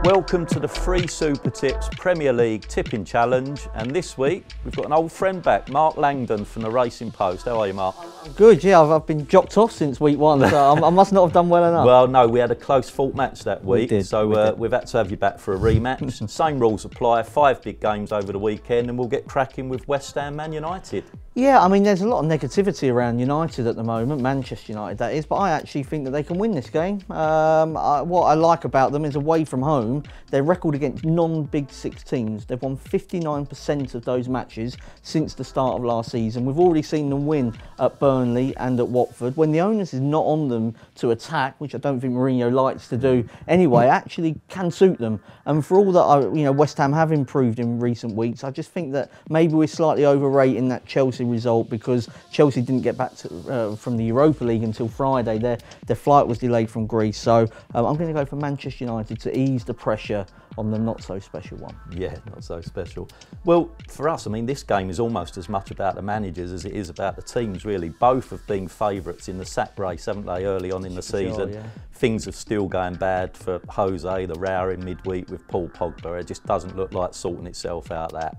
Welcome to the free Super Tips Premier League Tipping Challenge, and this week we've got an old friend back, Mark Langdon from the Racing Post. How are you, Mark? Good, yeah, I've been jocked off since week one, so I must not have done well enough. Well, no, we had a close fought match that week, we did. We've had to have you back for a rematch. Same rules apply, 5 big games over the weekend, and we'll get cracking with West Ham Man United. Yeah, I mean, there's a lot of negativity around United at the moment, Manchester United that is, but I actually think that they can win this game. What I like about them is away from home, their record against non-Big Six teams, they've won 59% of those matches since the start of last season. We've already seen them win at Burnley and at Watford. When the onus is not on them to attack, which I don't think Mourinho likes to do anyway, actually can suit them. And for all that, West Ham have improved in recent weeks, I just think that maybe we're slightly overrating that Chelsea result because Chelsea didn't get back from the Europa League until Friday. Their flight was delayed from Greece, so I'm going to go for Manchester United to ease the pressure on the not so special one. Yeah, not so special. Well, for us, I mean, this game is almost as much about the managers as it is about the teams, really. Both have been favourites in the sack race, haven't they, early on in the season? Yeah. Things are still going bad for Jose, the row in midweek with Paul Pogba. It just doesn't look like sorting itself out, that.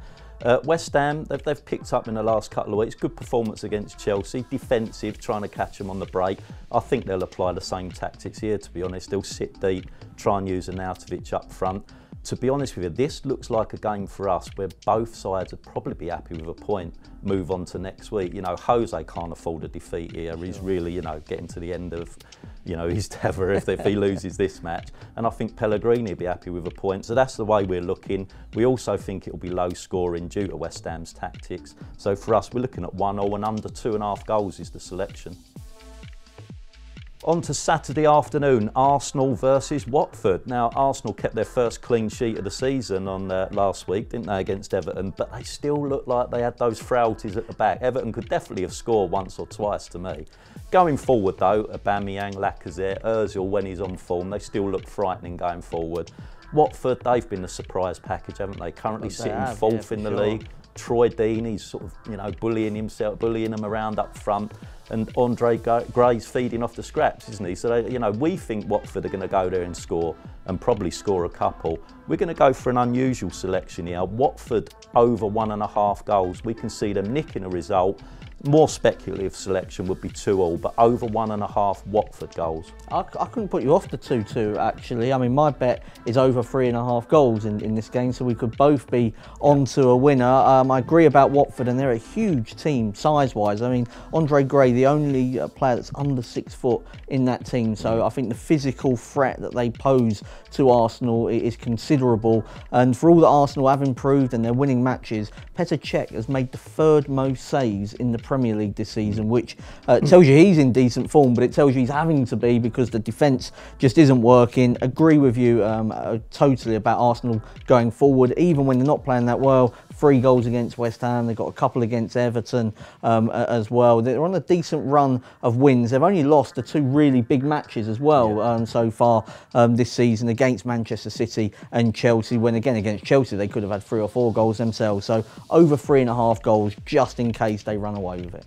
West Ham, they've picked up in the last couple of weeks. Good performance against Chelsea, defensive, trying to catch them on the break. I think they'll apply the same tactics here, to be honest. They'll sit deep, try and use Arnautovic up front. To be honest with you, this looks like a game for us where both sides would probably be happy with a point, move on to next week. You know, Jose can't afford a defeat here. He's really, getting to the end of, his tether if he loses this match. And I think Pellegrini will be happy with a point. So that's the way we're looking. We also think it'll be low scoring due to West Ham's tactics. So for us, we're looking at 1-0 and under 2.5 goals is the selection. On to Saturday afternoon, Arsenal versus Watford. Now, Arsenal kept their first clean sheet of the season on last week, didn't they, against Everton? But they still looked like they had those frailties at the back. Everton could definitely have scored once or twice to me. Going forward, though, Aubameyang, Lacazette, Ozil, when he's on form, they still look frightening going forward. Watford, they've been the surprise package, haven't they? Currently sitting fourth in the league. Troy Dean, he's sort of, bullying them around up front. And Andre Gray's feeding off the scraps, isn't he? So, we think Watford are going to go there and score, and probably score a couple. We're going to go for an unusual selection here. Watford over 1.5 goals. We can see them nicking a result. More speculative selection would be 2-2, but over 1.5 Watford goals. I couldn't put you off the 2-2, actually. I mean, my bet is over 3.5 goals in this game, so we could both be onto a winner. I agree about Watford, and they're a huge team size-wise. I mean, Andre Gray, the only player that's under 6 foot in that team, so I think the physical threat that they pose to Arsenal is considerable. And for all that Arsenal have improved and they're winning matches, Petr Cech has made the 3rd most saves in the Premier League this season, which tells you he's in decent form, but it tells you he's having to be because the defence just isn't working. Agree with you totally about Arsenal going forward, even when they're not playing that well. 3 goals against West Ham, they've got a couple against Everton as well. They're on a decent run of wins. They've only lost the 2 really big matches as well so far this season against Manchester City and Chelsea, when again against Chelsea they could have had 3 or 4 goals themselves. So over 3.5 goals just in case they run away with it.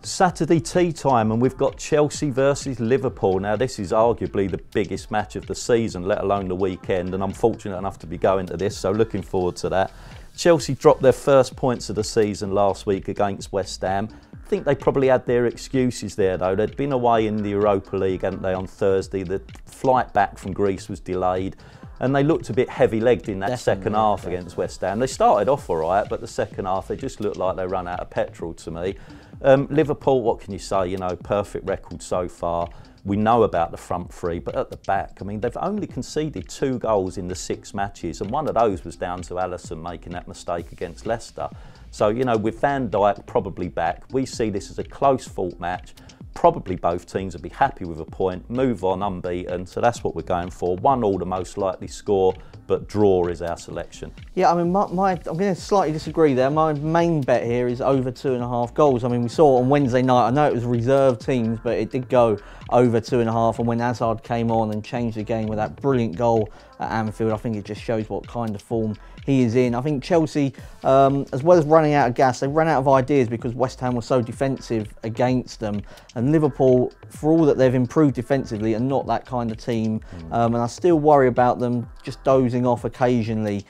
Saturday tea time, and we've got Chelsea versus Liverpool. Now, this is arguably the biggest match of the season, let alone the weekend, and I'm fortunate enough to be going to this, so looking forward to that. Chelsea dropped their first points of the season last week against West Ham. I think they probably had their excuses there, though. They'd been away in the Europa League, hadn't they, on Thursday. The flight back from Greece was delayed, and they looked a bit heavy-legged in that second half against West Ham. They started off all right, but the second half, they just looked like they ran out of petrol to me. Liverpool, what can you say? Perfect record so far. We know about the front 3, but at the back, I mean, they've only conceded 2 goals in the 6 matches, and one of those was down to Alisson making that mistake against Leicester. So, with Van Dijk probably back, we see this as a close-fought match. Probably both teams will be happy with a point, move on unbeaten, so that's what we're going for. 1-1 the most likely score, but draw is our selection. Yeah, I mean, I'm going to slightly disagree there. My main bet here is over 2.5 goals. I mean, we saw on Wednesday night, I know it was reserve teams, but it did go over 2.5, and when Hazard came on and changed the game with that brilliant goal at Anfield. I think it just shows what kind of form he is in. I think Chelsea, as well as running out of gas, they ran out of ideas because West Ham was so defensive against them. And Liverpool, for all that they've improved defensively, are not that kind of team. And I still worry about them just dozing off occasionally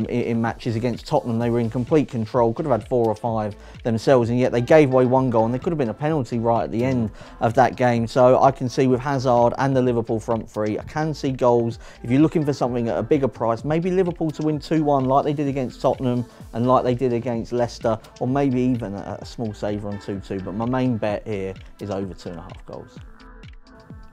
in matches against Tottenham. They were in complete control, could have had 4 or 5 themselves, and yet they gave away 1 goal, and there could have been a penalty right at the end of that game. So I can see with Hazard and the Liverpool front three, I can see goals. If you're looking for something at a bigger price, maybe Liverpool to win 2-1 like they did against Tottenham and like they did against Leicester, or maybe even a small saver on 2-2. But my main bet here is over 2.5 goals.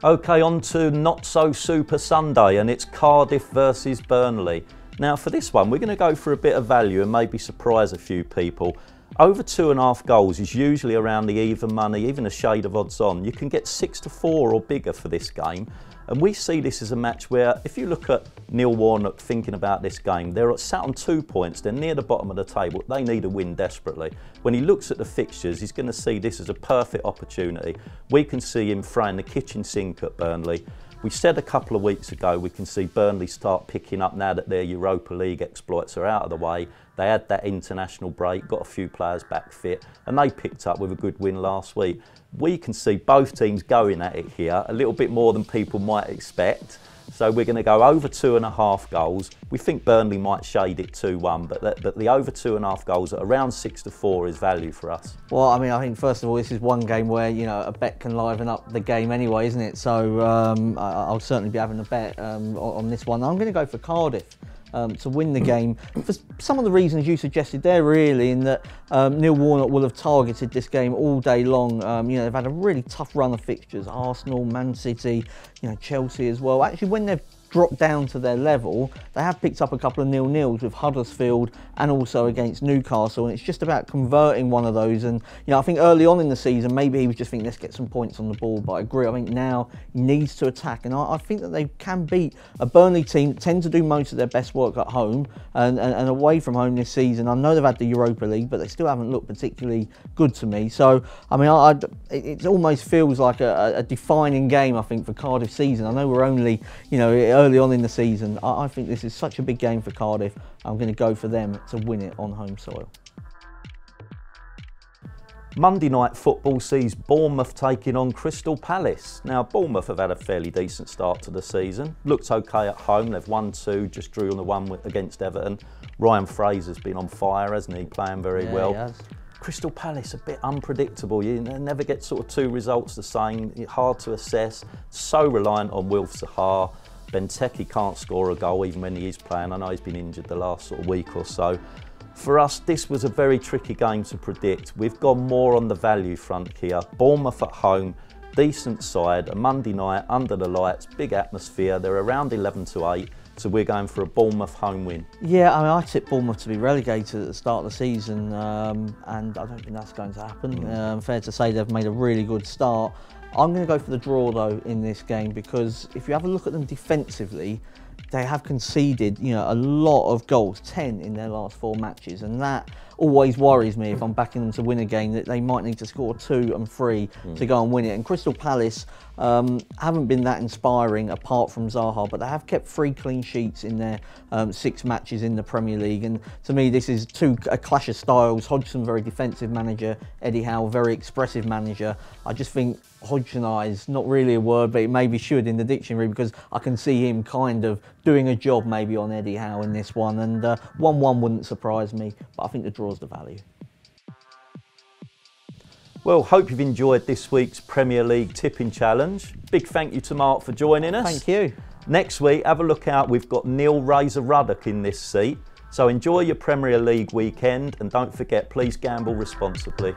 Okay, on to Not So Super Sunday, and it's Cardiff versus Burnley. Now for this one, we're going to go for a bit of value and maybe surprise a few people. Over 2.5 goals is usually around the even money, even a shade of odds on. You can get 6-4 or bigger for this game. And we see this as a match where, if you look at Neil Warnock thinking about this game, they're sat on 2 points, they're near the bottom of the table, they need a win desperately. When he looks at the fixtures, he's going to see this as a perfect opportunity. We can see him throwing the kitchen sink at Burnley. We said a couple of weeks ago we can see Burnley start picking up now that their Europa League exploits are out of the way. They had that international break, got a few players back fit, and they picked up with a good win last week. We can see both teams going at it here, a little bit more than people might expect. So we're going to go over 2.5 goals. We think Burnley might shade it 2-1, but the over 2.5 goals at around 6-4 is value for us. Well, I mean, I think first of all, this is one game where, you know, a bet can liven up the game anyway, isn't it? So I'll certainly be having a bet on this one. I'm going to go for Cardiff to win the game for some of the reasons you suggested there, really, in that Neil Warnock will have targeted this game all day long. You know, they've had a really tough run of fixtures: Arsenal, Man City, you know, Chelsea as well. Actually, when they've dropped down to their level, they have picked up a couple of 0-0s with Huddersfield and also against Newcastle, and it's just about converting one of those. And you know, I think early on in the season, maybe he was just thinking, let's get some points on the board, but I agree, I think now he needs to attack, and I think that they can beat a Burnley team that tend to do most of their best work at home and away from home this season. I know they've had the Europa League, but they still haven't looked particularly good to me. So I mean, it almost feels like a defining game, I think, for Cardiff season. I know we're only, you know, early on in the season. I think this is such a big game for Cardiff. I'm going to go for them to win it on home soil. Monday night football sees Bournemouth taking on Crystal Palace. Now, Bournemouth have had a fairly decent start to the season. Looked okay at home. They've won 2, just drew on the 1 against Everton. Ryan Fraser's been on fire, hasn't he? Playing very well. He has. Crystal Palace a bit unpredictable. You never get sort of 2 results the same. Hard to assess. So reliant on Wilf Zaha. Benteke can't score a goal even when he is playing. I know he's been injured the last sort of week or so. For us, this was a very tricky game to predict. We've gone more on the value front here. Bournemouth at home, decent side, a Monday night, under the lights, big atmosphere. They're around 11-8, so we're going for a Bournemouth home win. Yeah, I mean, I tipped Bournemouth to be relegated at the start of the season, and I don't think that's going to happen. Fair to say they've made a really good start. I'm going to go for the draw, though, in this game, because if you have a look at them defensively, they have conceded, you know, a lot of goals, 10 in their last 4 matches, and that always worries me if I'm backing them to win a game, that they might need to score 2 and 3 to go and win it. And Crystal Palace haven't been that inspiring apart from Zaha, but they have kept 3 clean sheets in their 6 matches in the Premier League. And to me, this is a clash of styles. Hodgson, very defensive manager; Eddie Howe, very expressive manager. I just think Hodgsonise, not really a word, but it maybe should in the dictionary, because I can see him kind of doing a job maybe on Eddie Howe in this one. And 1-1 wouldn't surprise me, but I think the draw's the value. Well, hope you've enjoyed this week's Premier League Tipping Challenge. Big thank you to Mark for joining us. Thank you. Next week, have a look out. We've got Neil Razor Ruddock in this seat. So enjoy your Premier League weekend, and don't forget, please gamble responsibly.